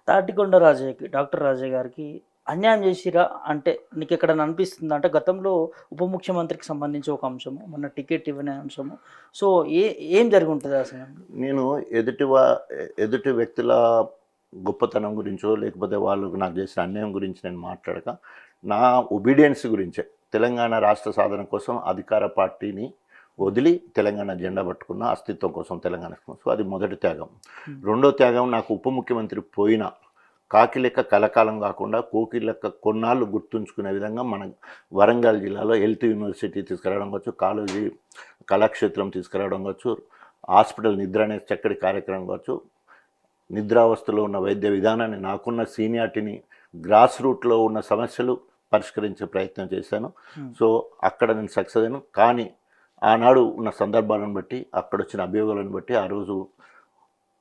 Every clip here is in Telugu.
తాటికొండ రాజయ్యకి డాక్టర్ రాజయ్య గారికి అన్యాయం చేసిరా అంటే నీకు ఎక్కడైనా అనిపిస్తుందా? అంటే గతంలో ఉప ముఖ్యమంత్రికి సంబంధించి ఒక అంశము, మొన్న టికెట్ ఇవ్వని అంశము. సో, ఏం జరిగి ఉంటది ఆ సమయంలో? నేను ఎదుటి వ్యక్తుల గొప్పతనం గురించో, లేకపోతే వాళ్ళు నాకు చేసిన అన్యాయం గురించి నేను మాట్లాడక, నా ఒబీడియన్స్ గురించే తెలంగాణ రాష్ట్ర సాధన కోసం అధికార పార్టీని వదిలి తెలంగాణ జెండా పట్టుకున్న అస్తిత్వం కోసం తెలంగాణ కోసం. సో అది మొదటి త్యాగం. రెండో త్యాగం, నాకు ఉప ముఖ్యమంత్రి పోయిన కాకి లెక్క కలకాలం కాకుండా కోకి లెక్క కొన్నాళ్ళు గుర్తుంచుకునే విధంగా మన వరంగల్ జిల్లాలో హెల్త్ యూనివర్సిటీ తీసుకురావడం కావచ్చు, కాలేజీ కళాక్షేత్రం తీసుకురావడం కావచ్చు, హాస్పిటల్ నిద్ర అనే చక్కటి కార్యక్రమం కావచ్చు, నిద్రావస్థలో ఉన్న వైద్య విధానాన్ని, నాకున్న సీనియారిటీని, గ్రాస్ రూట్లో ఉన్న సమస్యలు పరిష్కరించే ప్రయత్నం చేశాను. సో అక్కడ నేను సక్సెస్ అయ్యాను. కానీ ఆనాడు ఉన్న సందర్భాలను బట్టి, అక్కడ వచ్చిన అభియోగాలను బట్టి, ఆ రోజు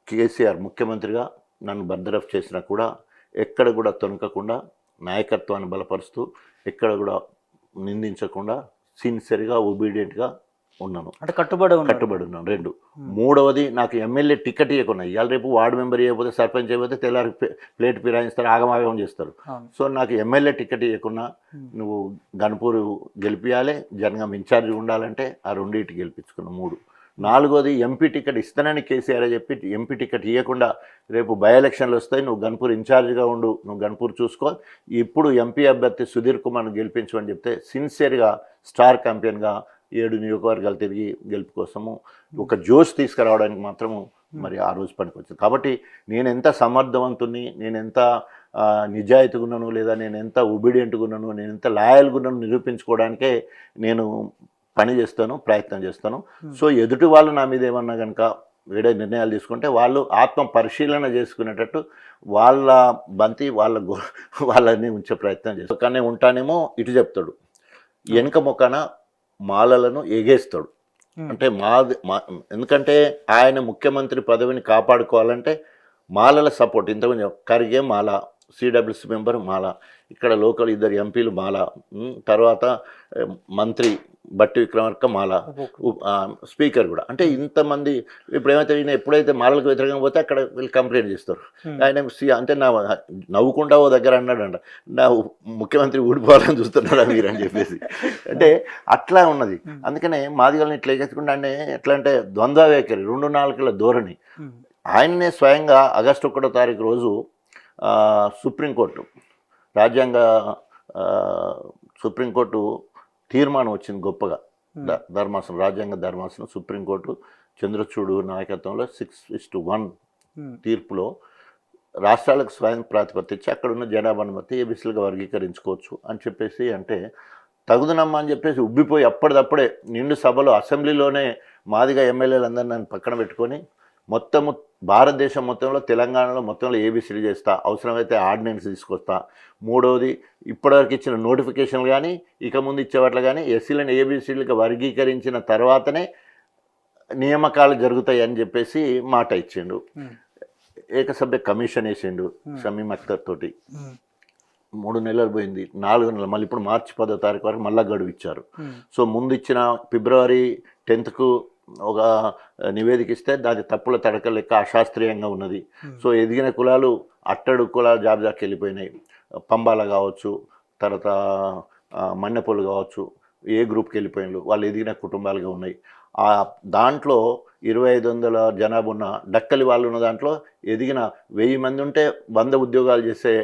కేసీఆర్ ముఖ్యమంత్రిగా నన్ను బర్దరఫ్ చేసినా కూడా ఎక్కడ కూడా తొనకకుండా నాయకత్వాన్ని బలపరుస్తూ, ఎక్కడ కూడా నిందించకుండా సిన్సియర్గా ఒబీడియంట్గా ఉన్నాను. అంటే కట్టుబడి ఉన్నాను. రెండు, మూడవది, నాకు ఎమ్మెల్యే టికెట్ ఇవ్వకుండా, ఇవాళ రేపు వార్డు మెంబర్ ఇవ్వకపోతే, సర్పంచ్ ఇవ్వకపోతే తెల్లారి ప్లేట్ ఫిరాయిస్తారు, ఆగమాగం చేస్తారు. సో నాకు ఎమ్మెల్యే టికెట్ ఇవ్వకుండా నువ్వు గన్పూర్ గెలిపించాలి, జనగాం ఇన్ఛార్జ్ ఉండాలంటే ఆ రెండింటి గెలిపించుకున్నాను. మూడు, నాలుగోది, ఎంపీ టికెట్ ఇస్తానని కేసీఆర్ చెప్పి ఎంపీ టికెట్ ఇవ్వకుండా, రేపు బై ఎలక్షన్లు వస్తాయి, నువ్వు గన్పూర్ ఇన్ఛార్జ్గా ఉండు, నువ్వు గన్పూర్ చూసుకో, ఇప్పుడు ఎంపీ అభ్యర్థి సుధీర్ కుమార్ను గెలిపించు అని చెప్తే సిన్సియర్గా స్టార్ క్యాంపెయిన్గా 7 నియోజకవర్గాలు తిరిగి గెలుపు కోసము ఒక జోష్ తీసుకురావడానికి మాత్రము మరి ఆ రోజు పనికొచ్చింది. కాబట్టి నేను ఎంత సమర్థవంతుని, నేను ఎంత నిజాయితీగా ఉన్నాను, లేదా నేను ఎంత ఒబీడియంట్గా ఉన్నాను, నేను ఎంత లాయల్గా ఉన్నాను నిరూపించుకోవడానికే నేను పని చేస్తాను, ప్రయత్నం చేస్తాను. సో ఎదుటి వాళ్ళు నా మీద ఏమన్నా కనుక వేరే నిర్ణయాలు తీసుకుంటే వాళ్ళు ఆత్మ పరిశీలన చేసుకునేటట్టు వాళ్ళ బంతి వాళ్ళని ఉంచే ప్రయత్నం చేస్తాను. కానీ ఉంటానేమో ఇటు చెప్తాడు, వెనుక మొక్కన మాలలను ఎగేస్తాడు. అంటే ఎందుకంటే ఆయన ముఖ్యమంత్రి పదవిని కాపాడుకోవాలంటే మాలల సపోర్ట్. ఇంతకుముందు ఖర్గే మాల, సిడబ్ల్యూసి మెంబర్ మాల, ఇక్కడ లోకల్ 2 ఎంపీలు మాల, తర్వాత మంత్రి బట్టి విక్రమార్క మాల, స్పీకర్ కూడా. అంటే ఇంతమంది ఇప్పుడు ఏమైతే ఈయన ఎప్పుడైతే మాలలకు వ్యతిరేకంగా పోతే అక్కడ వీళ్ళు కంప్లైంట్ చేస్తారు. ఆయన అంటే నవ్వుకుండా ఓ దగ్గర అన్నాడంట, నా ముఖ్యమంత్రి ఊడిపోవాలని చూస్తున్నాడా మీరు అని చెప్పేసి. అంటే అట్లా ఉన్నది. అందుకనే మాదిగల్ని ఇట్లా చేసుకుంటా, అంటే ఎట్లా అంటే ద్వంద్వ వైఖరి, 2 నాలుకల ధోరణి. ఆయననే స్వయంగా ఆగస్టు 1వ తారీఖు రోజు సుప్రీంకోర్టు సుప్రీంకోర్టు తీర్మానం వచ్చింది గొప్పగా. ధర్మాసనం, రాజ్యాంగ ధర్మాసనం, సుప్రీంకోర్టు చంద్రచూడు నాయకత్వంలో 6:1 తీర్పులో రాష్ట్రాలకు స్వయం ప్రాతిపత్తి ఇచ్చి అక్కడున్న జనాభాను బట్టి ఏబీసీలుగా వర్గీకరించుకోవచ్చు అని చెప్పేసి, అంటే తగుదనమ్మా అని చెప్పేసి ఉబ్బిపోయి అప్పటిదప్పుడే నిండు సభలో అసెంబ్లీలోనే మాదిగా ఎమ్మెల్యేలందరినీ నన్ను పక్కన పెట్టుకొని మొత్తము భారతదేశం మొత్తంలో, తెలంగాణలో మొత్తంలో ఏబీసీలు చేస్తా, అవసరమైతే ఆర్డినెన్స్ తీసుకొస్తా. మూడవది, ఇప్పటివరకు ఇచ్చిన నోటిఫికేషన్లు కానీ ఇక ముందు ఇచ్చేవాట్లు కానీ ఎస్సీలను ఏబీసీలుగా వర్గీకరించిన తర్వాతనే నియామకాలు జరుగుతాయి అని చెప్పేసి మాట ఇచ్చిండు. ఏకసభ్య కమిషన్ వేసిండు షమీమ్ అఖ్తర్ తోటి. 3 నెలలు పోయింది, 4 నెలలు, మళ్ళీ ఇప్పుడు మార్చి 10వ తారీఖు వరకు మళ్ళా గడువు ఇచ్చారు. సో ముందు ఇచ్చిన ఫిబ్రవరి 10th ఒక నివేదిక ఇస్తే దాని తప్పుల తడక లెక్క అశాస్త్రీయంగా ఉన్నది. సో ఎదిగిన కులాలు అట్టడు కులాల జాబితాకి వెళ్ళిపోయినాయి. పంబాల కావచ్చు, తర్వాత మన్నెపల్లి కావచ్చు, ఏ గ్రూప్కి వెళ్ళిపోయినారు, వాళ్ళు ఎదిగిన కుటుంబాలుగా ఉన్నాయి. దాంట్లో 2500 జనాభా ఉన్న డక్కలి వాళ్ళు ఉన్న దాంట్లో ఎదిగిన 1000 మంది ఉంటే 100 ఉద్యోగాలు చేసే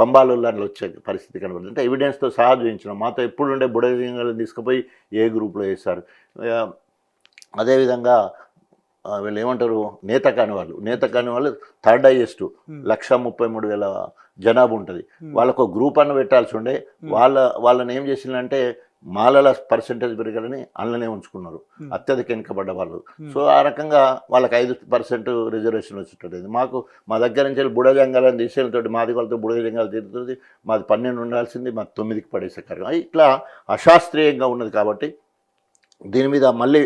పంబాలలో వచ్చే పరిస్థితి కనబడుతుంది. అంటే ఎవిడెన్స్తో సహా చూపించినాం. మాతో ఎప్పుడు ఉండే బుడగలను తీసుకుపోయి ఏ గ్రూప్లో వేశారు. అదేవిధంగా వీళ్ళు ఏమంటారు, నేత కాని వాళ్ళు థర్డ్ హైయెస్ట్ 1,33,000 జనాభా ఉంటుంది. వాళ్ళకు గ్రూప్ అన్న పెట్టాల్సి ఉండే, వాళ్ళని ఏం చేసిందంటే మాలల పర్సెంటేజ్ పెరగాలని అందులోనే ఉంచుకున్నారు, అత్యధిక వెనుకబడ్డ వాళ్ళు. సో ఆ రకంగా వాళ్ళకి 5% రిజర్వేషన్ వచ్చేటది. మా దగ్గర నుంచి బుడజంగాలను తీసేలతోటి మాది వాళ్ళతో బుడజంగాలు తీరుతుంది, మాది 12 ఉండాల్సింది, మాది 9కి పడేసే కార్యక్రమం. ఇట్లా అశాస్త్రీయంగా ఉన్నది. కాబట్టి దీని మీద మళ్ళీ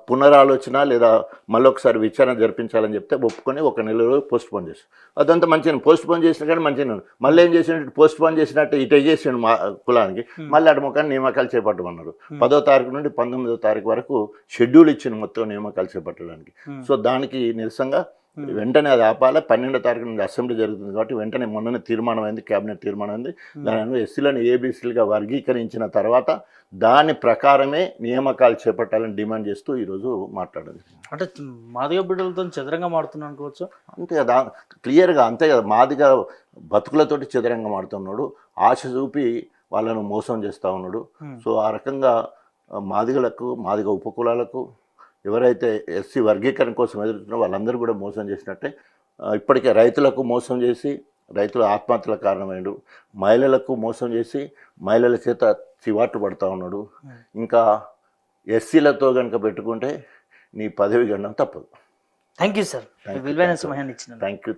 పునరాలోచన లేదా మళ్ళీ ఒకసారి విచారణ జరిపించాలని చెప్తే ఒప్పుకొని 1 నెల రోజులు పోస్ట్ పోన్ చేసి, అదంతా మంచిగా పోస్ట్ పోన్ చేసినా కానీ మంచిగా మళ్ళీ ఏం చేసినట్టు పోస్ట్ పోన్ చేసినట్టు ఇటు చేసిండు మా కులానికి. మళ్ళీ అటు ముఖాన్ని నియామకాలు చేపట్టమన్నారు. 10వ తారీఖు నుండి 19వ తారీఖు వరకు షెడ్యూల్ ఇచ్చింది మొత్తం నియామకాలు చేపట్టడానికి. సో దానికి నిరసనగా వెంటనే అది ఆపాలి. 12వ తారీఖు నుండి అసెంబ్లీ జరుగుతుంది కాబట్టి వెంటనే మొన్ననే తీర్మానం అయింది, కేబినెట్ తీర్మానం అయింది. దాని ఎస్సీలను ఏబీసీలుగా వర్గీకరించిన తర్వాత దాని ప్రకారమే నియామకాలు చేపట్టాలని డిమాండ్ చేస్తూ ఈరోజు మాట్లాడారు. అంటే మాదిగ బిడ్డలతో చదరంగా మాడుతున్నాను అనుకోవచ్చు. అంతే కదా, క్లియర్గా అంతే కదా. మాదిగా బతుకులతోటి చదరంగం ఆడుతున్నాడు, ఆశ చూపి వాళ్ళను మోసం చేస్తూ ఉన్నాడు. సో ఆ రకంగా మాదిగలకు, మాదిగ ఉపకులాలకు, ఎవరైతే ఎస్సీ వర్గీకరణ కోసం ఎదురుతున్నారో వాళ్ళందరూ కూడా మోసం చేసినట్టే. ఇప్పటికే రైతులకు మోసం చేసి రైతుల ఆత్మహత్యల కారణమైండు, మహిళలకు మోసం చేసి మహిళల చేత చివాట్లు పడుతూ ఉన్నాడు. ఇంకా ఎస్సీలతో కనుక పెట్టుకుంటే నీ పదవి గండం తప్పదు. థ్యాంక్ యూ సార్, విలువైన సమయాన్ని ఇచ్చిన. Thank you.